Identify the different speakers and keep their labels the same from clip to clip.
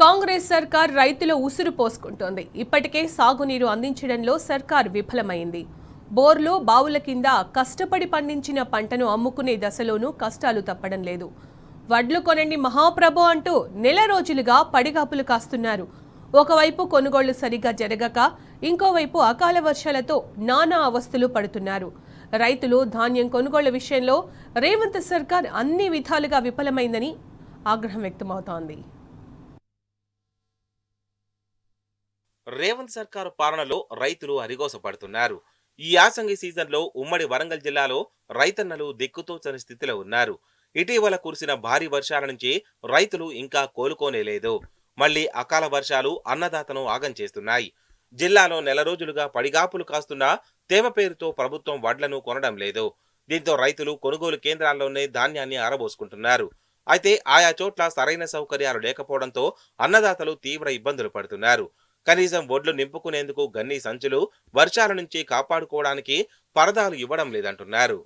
Speaker 1: కాంగ్రెస్ సర్కార్ రైతుల ఉసురు పోసుకుంటోంది. ఇప్పటికే సాగునీరు అందించడంలో సర్కార్ విఫలమైంది. బోర్లు, బావుల కింద కష్టపడి పండించిన పంటను అమ్ముకునే దశలోనూ కష్టాలు తప్పడం లేదు. వడ్లు కొనండి మహాప్రభు అంటూ నెల రోజులుగా పడిగాపులు కాస్తున్నారు. ఒకవైపు కొనుగోళ్లు సరిగా జరగక, ఇంకోవైపు అకాల వర్షాలతో నానా అవస్థలు పడుతున్నారు. రైతులు ధాన్యం కొనుగోళ్ల విషయంలో రేవంత్ సర్కార్ అన్ని విధాలుగా విఫలమైందని ఆగ్రహం వ్యక్తమవుతోంది.
Speaker 2: రేవంత్ సర్కారు పాలనలో రైతులు అరిగోస పడుతున్నారు. ఈ యాసంగి సీజన్లో ఉమ్మడి వరంగల్ జిల్లాలో రైతన్నలు దిక్కుతోచని స్థితిలో ఉన్నారు. ఇటీవల కురిసిన భారీ వర్షాల నుంచి రైతులు ఇంకా కోలుకోనేలేదు. మళ్లీ అకాల వర్షాలు అన్నదాతను ఆగం చేస్తున్నాయి. జిల్లాలో నెల రోజులుగా పడిగాపులు కాస్తున్న తేమ పేరుతో ప్రభుత్వం వడ్లను కొనడం లేదు. దీంతో రైతులు కొనుగోలు కేంద్రాల్లోనే ధాన్యాన్ని ఆరబోసుకుంటున్నారు. అయితే ఆయా చోట్ల సరైన సౌకర్యాలు లేకపోవడంతో అన్నదాతలు తీవ్ర ఇబ్బందులు పడుతున్నారు. కనీసం ఒడ్లు నింపుకునేందుకు గన్ని సంచులు వర్షాల నుంచి కాపాడుకోవడానికి పరదాలు ఇవ్వడం లేదంటున్నారు.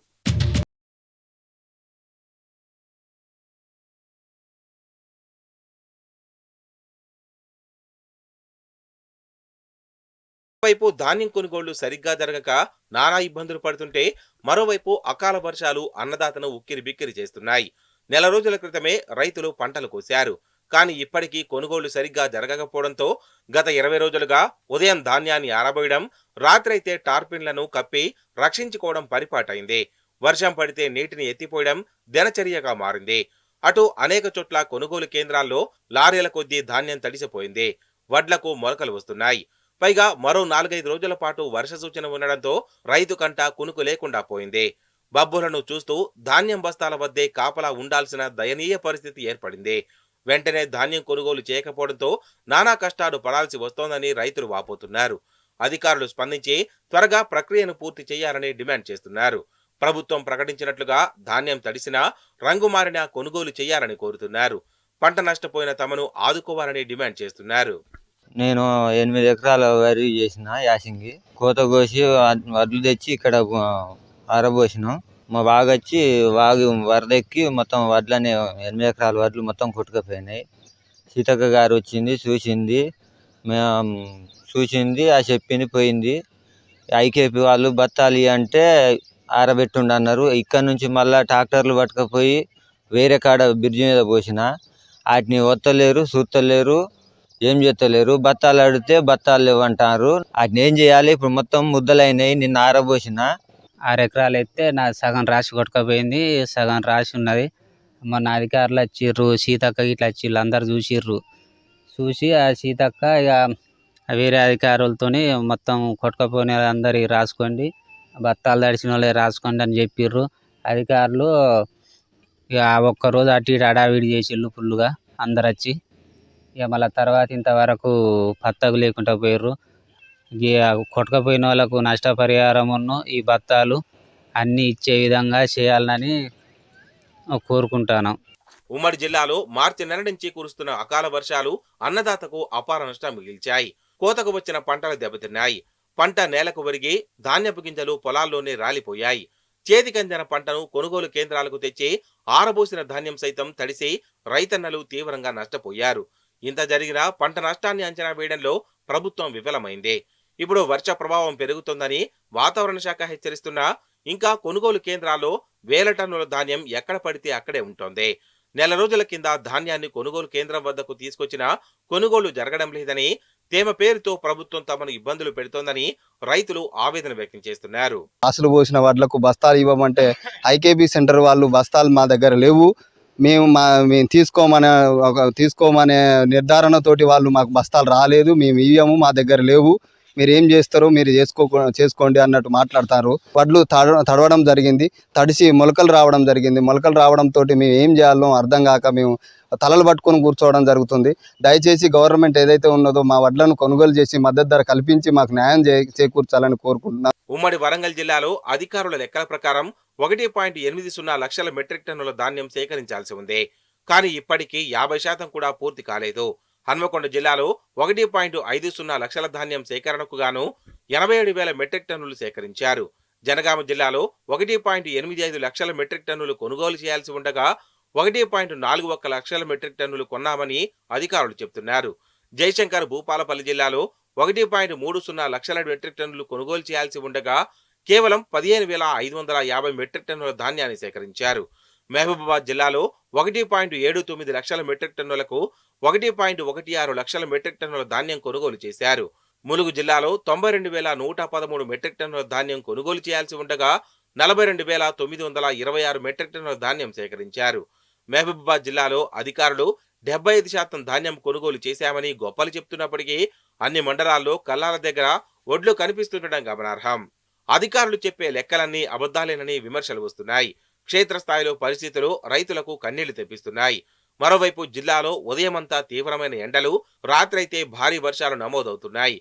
Speaker 2: వైపు ధాన్యం కొనుగోళ్లు సరిగ్గా జరగక నానా ఇబ్బందులు పడుతుంటే, మరోవైపు అకాల వర్షాలు అన్నదాతను ఉక్కిరి బిక్కిరి చేస్తున్నాయి. నెల రోజుల క్రితమే రైతులు పంటలు కోశారు. కానీ ఇప్పటికీ కొనుగోళ్లు సరిగ్గా జరగకపోవడంతో గత 20 రోజులుగా ఉదయం ధాన్యాన్ని ఆరబోయడం, రాత్రైతే టార్పిన్లను కప్పి రక్షించుకోవడం పరిపాటైంది. వర్షం పడితే నీటిని ఎత్తిపోయడం దినచర్యగా మారింది. అటు అనేక చోట్ల కొనుగోలు కేంద్రాల్లో లారీల కొద్దీ ధాన్యం తడిసిపోయింది. వడ్లకు మొలకలు వస్తున్నాయి. పైగా మరో 4-5 రోజుల పాటు వర్ష సూచన ఉండడంతో రైతు కంట కునుకు లేకుండా పోయింది. బబ్బులను చూస్తూ ధాన్యం బస్తాల వద్దే కాపలా ఉండాల్సిన దయనీయ పరిస్థితి ఏర్పడింది. వెంటనే ధాన్యం కొనుగోలు చేయకపోవడంతో నానా కష్టాలు పడాల్సి వస్తోందని రైతులు వాపోతున్నారు. అధికారులు స్పందించి త్వరగా ప్రక్రియను పూర్తి చేయాలని డిమాండ్ చేస్తున్నారు. ప్రభుత్వం ప్రకటించినట్లుగా ధాన్యం తడిసినా, రంగు మారినా కొనుగోలు చేయాలని కోరుతున్నారు. పంట నష్టపోయిన తమను ఆదుకోవాలని డిమాండ్ చేస్తున్నారు.
Speaker 3: నేను 8 ఎకరాల వరి చేసిన యాసింగి కోత కోసి వడ్లు తెచ్చి ఇక్కడ ఆరబోసినాం. మా వాగొచ్చి వరదెక్కి మొత్తం వడ్లని 8 ఎకరాల వడ్లు మొత్తం కొట్టుకుపోయినాయి. సీతక్క గారు వచ్చింది, చూసింది, అది చెప్పింది, పోయింది. ఐకేపీ వాళ్ళు బత్తాలి అంటే ఆరబెట్టుండి అన్నారు. ఇక్కడ నుంచి మళ్ళీ ట్రాక్టర్లు పట్టుకపోయి వేరే కాడ బ్రిడ్జి మీద పోసిన, వాటిని ఒత్తలేరు, చూస్తలేరు, ఏం చేస్తలేరు. బత్తాలు అడిగితే బత్తాలు లేవంటారు. వాటిని ఏం చేయాలి? ఇప్పుడు మొత్తం ముద్దలైనాయి. నిన్న ఆరబోసిన
Speaker 4: 6 ఎకరాలు అయితే నా సగం రాసి కొట్టుకపోయింది, సగం రాసి ఉన్నది. మొన్న అధికారులు వచ్చిర్రు, సీతక్క ఇట్లా వచ్చిర్రు, అందరు చూసి ఆ సీతక్క ఇక వేరే అధికారులతోని మొత్తం కొట్టుకపోయిన అందరి రాసుకోండి, బత్తాలు తడిసిన వాళ్ళే రాసుకోండి అని చెప్పిర్రు. అధికారులు ఇక ఒక్కరోజు అటు ఇటు హడావిడి చేసిళ్ళు ఫుల్లుగా అందరు వచ్చి. ఇక మళ్ళీ తర్వాత ఇంతవరకు పత్తకు లేకుండా పోయిర్రు. కొట్టుకపోయిన వాళ్ళకు నష్టపరిహారమును ఈ బత్తాలు అన్నీ ఇచ్చే విధంగా చేయాలని కోరుకుంటాను.
Speaker 2: ఉమ్మడి జిల్లాలో మార్చి నెల నుంచి కురుస్తున్న అకాల వర్షాలు అన్నదాతకు అపార నష్టం మిగిల్చాయి. కోతకు వచ్చిన పంటలు దెబ్బతిన్నాయి. పంట నేలకు ఒరిగి ధాన్యపు గింజలు పొలాల్లోనే రాలిపోయాయి. చేతికందిన పంటను కొనుగోలు కేంద్రాలకు తెచ్చి ఆరబోసిన ధాన్యం సైతం తడిసి రైతన్నలు తీవ్రంగా నష్టపోయారు. ఇంత జరిగినా పంట నష్టాన్ని అంచనా వేయడంలో ప్రభుత్వం విఫలమైంది. ఇప్పుడు వర్ష ప్రభావం పెరుగుతుందని వాతావరణ శాఖ హెచ్చరిస్తున్నా ఇంకా కొనుగోలు కేంద్రాల్లో వేల టన్నుల ధాన్యం ఎక్కడ పడితే అక్కడే ఉంటోంది. నెల రోజుల కింద ధాన్యాన్ని కొనుగోలు కేంద్రం వద్దకు తీసుకొచ్చినా కొనుగోలు జరగడం లేదని, తేమ పేరుతో ప్రభుత్వం తమను ఇబ్బందులు పెడుతోందని రైతులు ఆవేదన వ్యక్తం చేస్తున్నారు.
Speaker 5: అసలు పోసిన వడ్లకు బస్తాలు ఇవ్వమంటే ఐకేబీ సెంటర్ వాళ్ళు బస్తాలు మా దగ్గర లేవు, మేము తీసుకోమనే నిర్ధారణతోటి వాళ్ళు మాకు బస్తాలు రాలేదు, మేము ఇవ్వము, మా దగ్గర లేవు, మీరు ఏం చేస్తారో మీరు చేసుకోండి అన్నట్టు మాట్లాడతారు. వడ్లు తడవడం జరిగింది, తడిసి మొలకలు రావడం జరిగింది. మొలకలు రావడంతో మేము ఏం చేయాలో అర్థం కాక మేము తలలు పట్టుకొని కూర్చోవడం జరుగుతుంది. దయచేసి గవర్నమెంట్ ఏదైతే ఉన్నదో మా వడ్లను కొనుగోలు చేసి మద్దతు ధర కల్పించి మాకు న్యాయం చేకూర్చాలని కోరుకుంటున్నాం.
Speaker 2: ఉమ్మడి వరంగల్ జిల్లాలో అధికారుల లెక్కల ప్రకారం 1.80 లక్షల మెట్రిక్ టన్నుల ధాన్యం సేకరించాల్సి ఉంది. కానీ ఇప్పటికీ 50% కూడా పూర్తి కాలేదు. హన్మకొండ జిల్లాలో 1.50 లక్షల ధాన్యం సేకరణకు గాను 87,000 మెట్రిక్ టన్నులు సేకరించారు. జనగామ జిల్లాలో 1.85 లక్షల మెట్రిక్ టన్నులు కొనుగోలు చేయాల్సి ఉండగా 1.41 లక్షల మెట్రిక్ టన్నులు కొన్నామని అధికారులు చెబుతున్నారు. జయశంకర్ భూపాలపల్లి జిల్లాలో 1.30 లక్షల మెట్రిక్ టన్నులు కొనుగోలు చేయాల్సి ఉండగా కేవలం 15,550 మెట్రిక్ టన్నుల ధాన్యాన్ని సేకరించారు. మహబూబాబాద్ జిల్లాలో 1.79 లక్షల మెట్రిక్ టన్నులకు 1.16 లక్షల మెట్రిక్ టన్నుల ధాన్యం కొనుగోలు చేశారు. ములుగు జిల్లాలో 92,113 మెట్రిక్ టన్నుల ధాన్యం కొనుగోలు చేయాల్సి ఉండగా 42,926 మెట్రిక్ టన్నుల ధాన్యం సేకరించారు. మహబూబాబాద్ జిల్లాలో అధికారులు 75% ధాన్యం కొనుగోలు చేశామని గొప్పలు చెప్తున్నప్పటికీ అన్ని మండలాల్లో కల్లాల దగ్గర ఒడ్లు కనిపిస్తుండడం గమనార్హం. అధికారులు చెప్పే లెక్కలన్నీ అబద్ధాలేనని విమర్శలు వస్తున్నాయి. క్షేత్రస్థాయిలో పరిస్థితులు రైతులకు కన్నీళ్లు తెప్పిస్తున్నాయి. మరోవైపు జిల్లాలో ఉదయమంతా తీవ్రమైన ఎండలు, రాత్రైతే భారీ వర్షాలు నమోదవుతున్నాయి.